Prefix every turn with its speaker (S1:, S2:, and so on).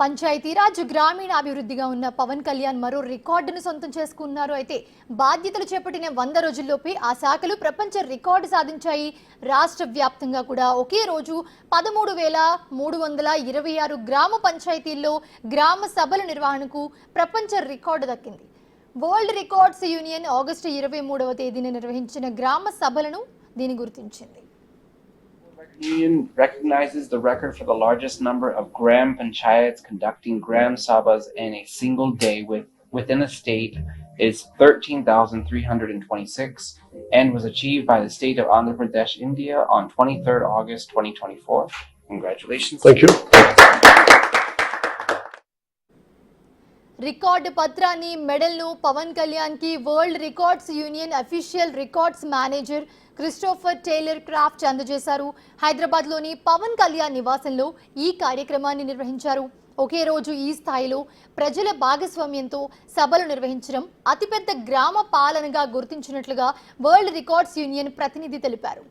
S1: పంచాయతీరాజ్ గ్రామీణాభివృద్ధిగా ఉన్న పవన్ కళ్యాణ్ మరో రికార్డును సొంతం చేసుకున్నారు. అయితే బాధ్యతలు చేపట్టిన 100 రోజుల్లోపే ఆ శాఖలు ప్రపంచ రికార్డు సాధించాయి. రాష్ట్ర వ్యాప్తంగా కూడా ఒకే రోజు 13,326 గ్రామ పంచాయతీల్లో గ్రామ సభల నిర్వహణకు ప్రపంచ రికార్డు దక్కింది. వరల్డ్ రికార్డ్స్ యూనియన్ ఆగస్టు 23వ తేదీన నిర్వహించిన గ్రామ సభలను దీని గుర్తించింది.
S2: Union recognizes the record for the largest number of Gram Panchayats conducting Gram Sabhas in a single day within a state is 13,326 and was achieved by the state of Andhra Pradesh, India on 23rd August 2024. Congratulations.
S3: Thank you.
S1: Record పత్రాన్ని మెడల్ను పవన్ కళ్యాణ్ కి world records union official records manager Christopher Taylor craft అందజేశారు. హైదరాబాద్ లోని పవన్ కళ్యాణ్ నివాసంలో ఈ కార్యక్రమాన్ని నిర్వహించారు. ఒకే రోజు ఈ స్థాయిలో ప్రజల భాగస్వామ్యంతో సభలు నిర్వహించడం అతిపెద్ద గ్రామ పాలనగా గుర్తించినట్లుగా వరల్డ్ రికార్డ్స్ యూనియన్ ప్రతినిధి తెలిపారు.